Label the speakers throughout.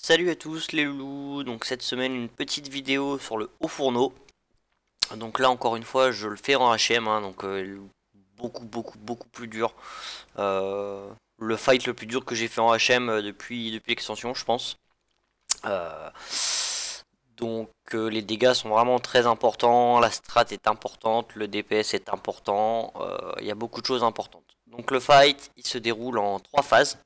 Speaker 1: Salut à tous les loulous, donc cette semaine une petite vidéo sur le haut fourneau. Donc là encore une fois je le fais en HM, donc beaucoup plus dur. Le fight le plus dur que j'ai fait en HM depuis l'extension je pense. Euh, les dégâts sont vraiment très importants, la strat est importante, le DPS est important, il y a beaucoup de choses importantes. Donc le fight il se déroule en 3 phases.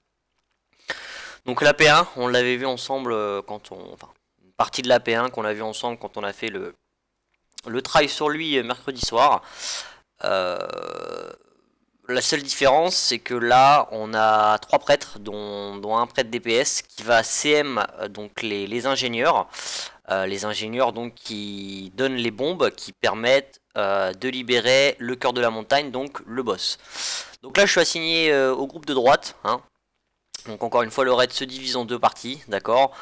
Speaker 1: Donc la P1, on l'avait vu ensemble enfin, une partie de la P1 qu'on a vu ensemble quand on a fait le try sur lui mercredi soir. Euh, la seule différence, c'est que là, on a 3 prêtres, dont un prêtre DPS qui va CM donc les ingénieurs. Les ingénieurs donc qui donnent les bombes qui permettent de libérer le cœur de la montagne, donc le boss. Donc là, je suis assigné au groupe de droite, Donc encore une fois le raid se divise en deux parties, d'accord.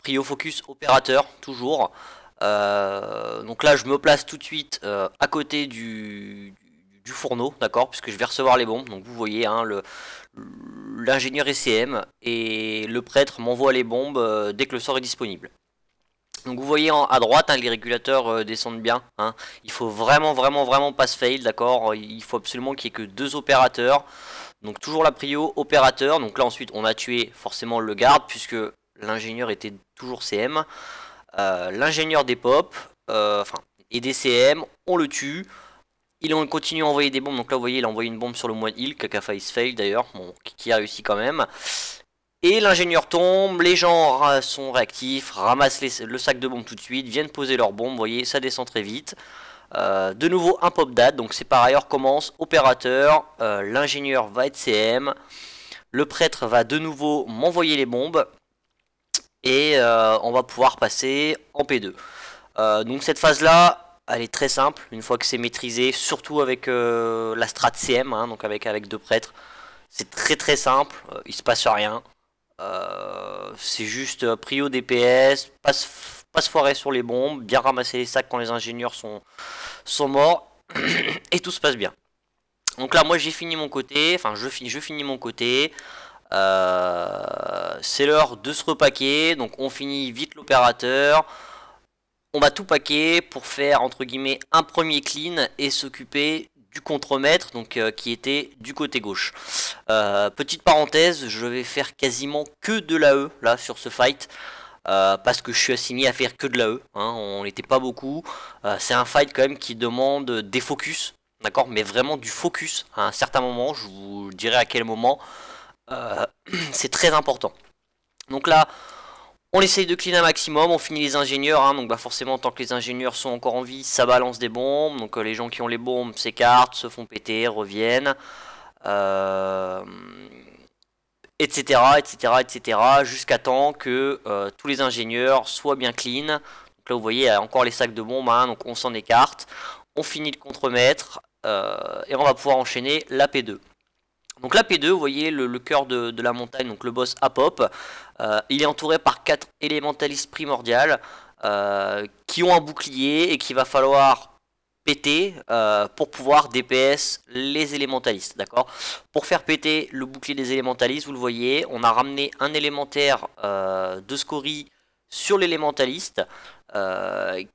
Speaker 1: Prio focus opérateur, toujours. Donc là je me place tout de suite à côté du fourneau, d'accord, puisque je vais recevoir les bombes. Donc vous voyez l'ingénieur ECM et le prêtre m'envoie les bombes dès que le sort est disponible. Donc vous voyez à droite, les régulateurs descendent bien. Il faut vraiment pas se fail, d'accord. Il faut absolument qu'il n'y ait que deux opérateurs. Donc toujours la prio opérateur. Donc là ensuite on a tué forcément le garde puisque l'ingénieur était toujours CM. L'ingénieur des pop, et des CM, on le tue. Il continue à envoyer des bombes. Donc là vous voyez il a envoyé une bombe sur le moine heal. Caca face fail d'ailleurs. Bon, qui a réussi quand même. Et l'ingénieur tombe, les gens sont réactifs, ramassent le sac de bombes tout de suite, viennent poser leurs bombes, vous voyez, ça descend très vite. De nouveau un pop date, donc c'est pareil, on recommence, opérateur, l'ingénieur va être CM, le prêtre va de nouveau m'envoyer les bombes, et on va pouvoir passer en P2. Donc cette phase là, elle est très simple, une fois que c'est maîtrisé, surtout avec la strat CM, donc avec deux prêtres, c'est très simple, il se passe rien. C'est juste prio DPS, pas se foirer sur les bombes, bien ramasser les sacs quand les ingénieurs sont morts, et tout se passe bien. Donc là, moi j'ai fini mon côté, enfin je finis mon côté. C'est l'heure de se repaquer, donc on finit vite l'opérateur. On va tout paquer pour faire entre guillemets un premier clean et s'occuper du contremaître, donc qui était du côté gauche. Petite parenthèse, je vais faire quasiment que de l'AE là sur ce fight. Parce que je suis assigné à faire que de l'AE, on n'était pas beaucoup. C'est un fight quand même qui demande des focus, d'accord, mais vraiment du focus à un certain moment, je vous dirai à quel moment. C'est très important. Donc là, on essaye de clean un maximum, on finit les ingénieurs, donc forcément tant que les ingénieurs sont encore en vie, ça balance des bombes, donc les gens qui ont les bombes s'écartent, se font péter, reviennent, etc. Jusqu'à temps que tous les ingénieurs soient bien clean. Donc là vous voyez il y a encore les sacs de bombes, donc on s'en écarte, on finit le contremaître, et on va pouvoir enchaîner la P2. Donc la P2, vous voyez le cœur de la montagne, donc le boss Apop, il est entouré par 4 élémentalistes primordiales qui ont un bouclier et qu'il va falloir péter pour pouvoir DPS les élémentalistes, d'accord. Pour faire péter le bouclier des élémentalistes, vous le voyez, on a ramené un élémentaire de scorie sur l'élémentaliste,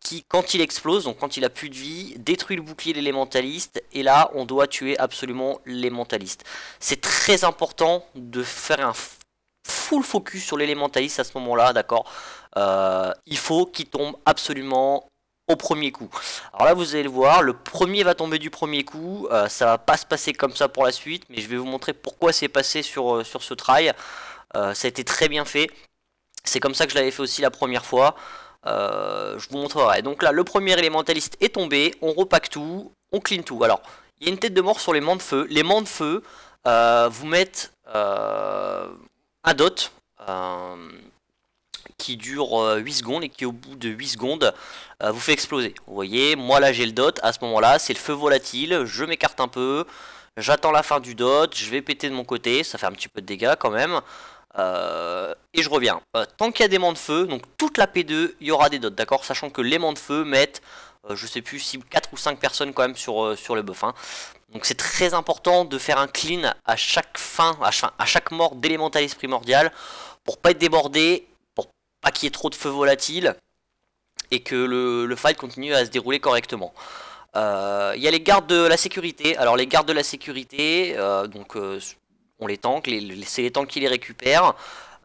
Speaker 1: qui quand il explose, donc quand il a plus de vie, détruit le bouclier de l'élémentaliste, et là on doit tuer absolument l'élémentaliste. C'est très important de faire un full focus sur l'élémentaliste à ce moment là, d'accord. Il faut qu'il tombe absolument au premier coup. Alors là vous allez le voir, le premier va tomber du premier coup, ça va pas se passer comme ça pour la suite, mais je vais vous montrer pourquoi c'est passé sur ce try. Ça a été très bien fait, c'est comme ça que je l'avais fait aussi la première fois. Je vous montrerai. Donc là, le premier élémentaliste est tombé, on repack tout, on clean tout. Alors, il y a une tête de mort sur les mans de feu. Les mans de feu vous mettent un dot qui dure 8 secondes et qui au bout de 8 secondes vous fait exploser. Vous voyez, moi là j'ai le dot, à ce moment là c'est le feu volatile, je m'écarte un peu, j'attends la fin du dot, je vais péter de mon côté, ça fait un petit peu de dégâts quand même. Et je reviens. Tant qu'il y a des mans de feu, donc toute la P2, il y aura des dots, d'accord. Sachant que les mans de feu mettent, je sais plus si 4 ou 5 personnes quand même sur le buff. Donc c'est très important de faire un clean à chaque fin, à chaque mort d'élémentaliste primordial pour pas être débordé pas qu'il y ait trop de feux volatiles et que le fight continue à se dérouler correctement. Il y a les gardes de la sécurité. Alors les gardes de la sécurité, on les tank, c'est les tanks qui les récupèrent.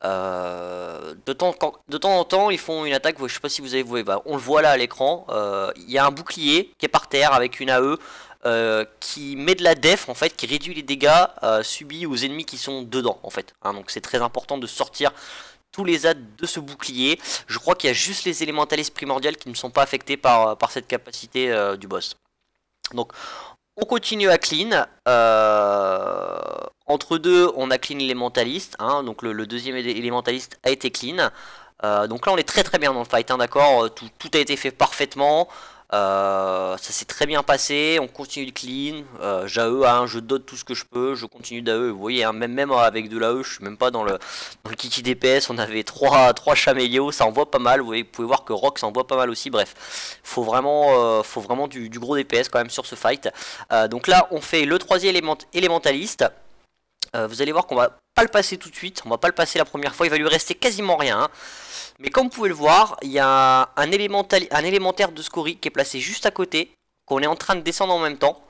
Speaker 1: De temps en temps, ils font une attaque. Je sais pas si vous avez vu, on le voit là à l'écran. Il y a un bouclier qui est par terre avec une AE qui met de la def en fait, qui réduit les dégâts subis aux ennemis qui sont dedans en fait. Hein, donc c'est très important de sortir tous les adds de ce bouclier. Je crois qu'il y a juste les élémentalistes primordiales qui ne sont pas affectés par cette capacité du boss. Donc on continue à clean. Entre deux, on a clean l'élémentaliste. Hein, donc le deuxième élémentaliste a été clean. Donc là, on est très bien dans le fight. Hein, d'accord, tout a été fait parfaitement. Ça s'est très bien passé. On continue de clean. J'AE, hein, je dot tout ce que je peux. Je continue d'AE. Vous voyez, hein, même avec de l'AE, je suis même pas dans le kiki DPS. On avait 3 chamélios. Ça envoie pas mal. Vous pouvez voir que Rock ça envoie pas mal aussi. Bref, faut vraiment du gros DPS quand même sur ce fight. Donc là, on fait le troisième élémentaliste. Vous allez voir qu'on va pas le passer tout de suite. On va pas le passer la première fois. Il va lui rester quasiment rien. Hein. Mais comme vous pouvez le voir, il y a un élémentaire de scorie qui est placé juste à côté, qu'on est en train de descendre en même temps,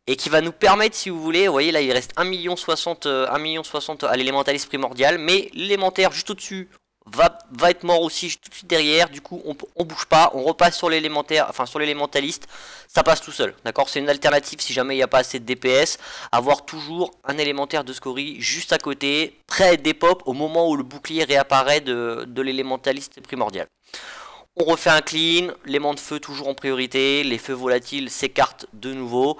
Speaker 1: et qui va nous permettre, si vous voulez, vous voyez là il reste 1,60 million à l'élémentaliste primordial, mais l'élémentaire juste au-dessus va être mort aussi tout de suite derrière, du coup on bouge pas, on repasse sur l'élémentaire, enfin sur l'élémentaliste, ça passe tout seul, d'accord? C'est une alternative si jamais il n'y a pas assez de DPS, avoir toujours un élémentaire de scorie juste à côté, prêt à être dépop au moment où le bouclier réapparaît de l'élémentaliste primordial. On refait un clean, l'aimant de feu toujours en priorité, les feux volatiles s'écartent de nouveau.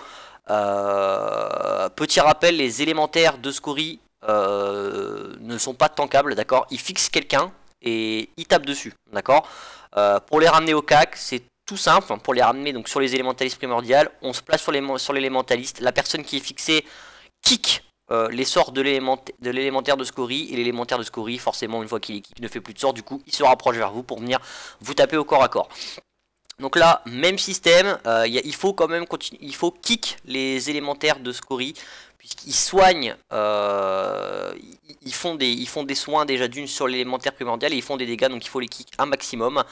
Speaker 1: Petit rappel, les élémentaires de scorie ne sont pas tankables, d'accord? Ils fixent quelqu'un et ils tapent dessus, d'accord? Pour les ramener au CAC, c'est tout simple. Enfin, pour les ramener donc sur les élémentalistes primordiales, on se place sur l'élémentaliste. La personne qui est fixée kick les sorts de l'élémentaire de scorie, et l'élémentaire de scorie, forcément, une fois qu'il est kick, ne fait plus de sorts, du coup, il se rapproche vers vous pour venir vous taper au corps à corps. Donc là, même système, il faut quand même continuer, il faut kick les élémentaires de scorie, puisqu'ils soignent, ils font des soins déjà d'une sur l'élémentaire primordial, et ils font des dégâts, donc il faut les kick un maximum.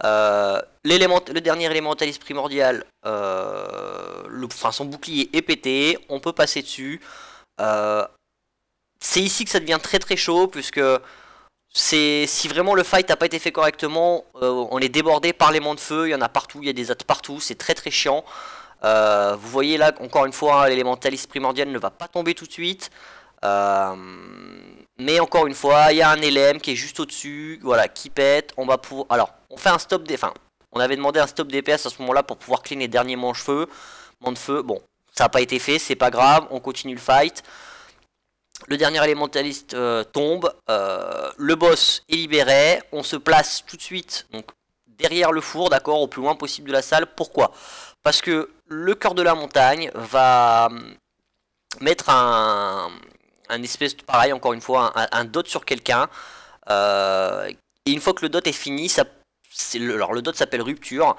Speaker 1: Le dernier élémentaliste primordial, son bouclier est pété, on peut passer dessus. C'est ici que ça devient très chaud, puisque si vraiment le fight n'a pas été fait correctement, on est débordé par l'aimant de feu, il y en a partout, il y a des adds partout, c'est très chiant. Vous voyez là, encore une fois, hein, l'élémentaliste primordial ne va pas tomber tout de suite. Mais encore une fois, il y a un LM qui est juste au-dessus, voilà, qui pète. On va pouvoir. Alors, on fait un stop des. Enfin, on avait demandé un stop DPS à ce moment-là pour pouvoir clean les derniers manche-feu. Manche-feu, bon, ça n'a pas été fait, c'est pas grave, on continue le fight. Le dernier élémentaliste tombe, le boss est libéré, on se place tout de suite donc, derrière le four, d'accord, au plus loin possible de la salle. Pourquoi? Parce que le cœur de la montagne va mettre un espèce de pareil, encore une fois, un dot sur quelqu'un. Et une fois que le dot est fini, alors le dot s'appelle rupture.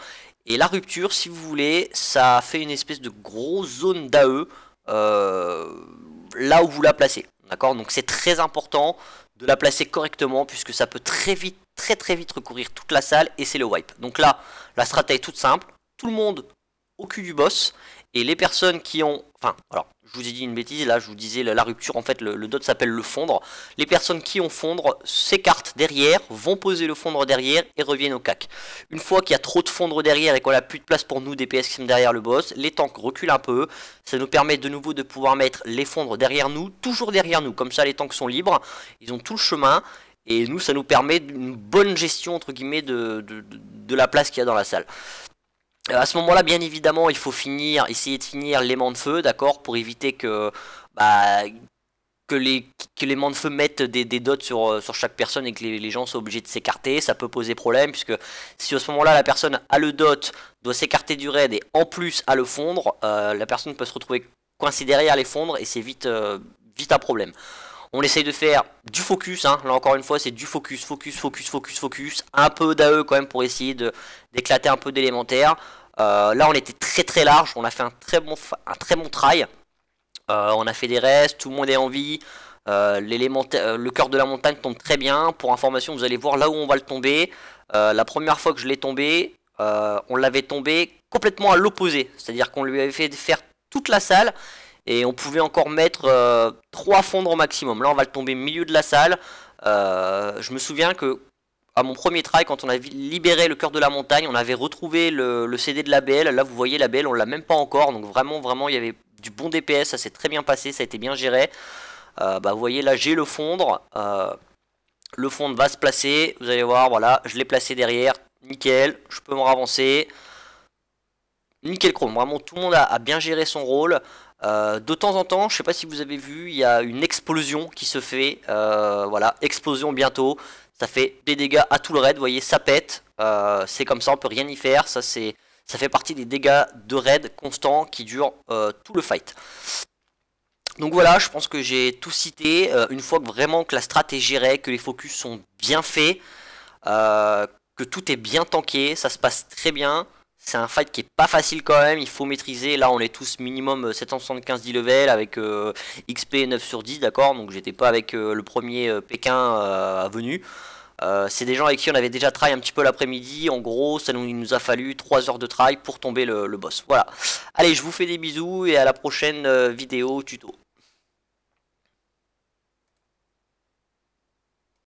Speaker 1: Et la rupture, si vous voulez, ça fait une espèce de grosse zone d'AE là où vous la placez. D'accord? Donc c'est très important de la placer correctement, puisque ça peut très vite recouvrir toute la salle, et c'est le wipe. Donc là, la stratégie est toute simple. Tout le monde au cul du boss, et les personnes qui ont... Enfin, alors, je vous ai dit une bêtise, là je vous disais la rupture, en fait le dot s'appelle le fondre. Les personnes qui ont fondre s'écartent derrière, vont poser le fondre derrière et reviennent au cac. Une fois qu'il y a trop de fondre derrière et qu'on n'a plus de place pour nous DPS qui sont derrière le boss, les tanks reculent un peu. Ça nous permet de nouveau de pouvoir mettre les fondres derrière nous, toujours derrière nous. Comme ça les tanks sont libres, ils ont tout le chemin. Et nous ça nous permet une bonne gestion entre guillemets de la place qu'il y a dans la salle. À ce moment-là, bien évidemment, il faut essayer de finir l'aimant de feu, d'accord, pour éviter que l'aimant de feu mettent des dots sur chaque personne et que les gens soient obligés de s'écarter. Ça peut poser problème, puisque si à ce moment-là la personne a le dot, doit s'écarter du raid et en plus a le fondre, la personne peut se retrouver coincée derrière les fondres et c'est vite un problème. On essaye de faire du focus, hein. Là encore une fois c'est du focus, un peu d'AE quand même pour essayer d'éclater un peu d'élémentaire. Là on était très large, on a fait un très bon try. On a fait des restes, tout le monde est en vie. Le cœur de la montagne tombe très bien. Pour information, vous allez voir là où on va le tomber. La première fois que je l'ai tombé, on l'avait tombé complètement à l'opposé. C'est-à-dire qu'on lui avait fait faire toute la salle et on pouvait encore mettre 3 fondres au maximum. Là, on va le tomber au milieu de la salle. Je me souviens que à mon premier try, quand on a libéré le cœur de la montagne, on avait retrouvé le CD de la BL. Là, vous voyez, la BL, on l'a même pas encore. Donc vraiment, il y avait du bon DPS. Ça s'est très bien passé, ça a été bien géré. Vous voyez, là, j'ai le fondre. Le fondre va se placer. Vous allez voir, voilà, je l'ai placé derrière. Nickel, je peux me ravancer. Nickel chrome, vraiment tout le monde a bien géré son rôle. De temps en temps, je sais pas si vous avez vu, il y a une explosion qui se fait. Voilà, explosion bientôt. Ça fait des dégâts à tout le raid, vous voyez, ça pète. C'est comme ça, on peut rien y faire. Ça fait partie des dégâts de raid constants qui durent tout le fight. Donc voilà, je pense que j'ai tout cité. Une fois que vraiment que la strat est gérée, que les focus sont bien faits, que tout est bien tanké, ça se passe très bien. C'est un fight qui est pas facile quand même, il faut maîtriser. Là on est tous minimum 775 10 level avec XP 9 sur 10, d'accord. Donc j'étais pas avec le premier Pékin venu. C'est des gens avec qui on avait déjà try un petit peu l'après-midi. En gros, il nous a fallu 3 heures de try pour tomber le boss. Voilà. Allez, je vous fais des bisous et à la prochaine vidéo tuto.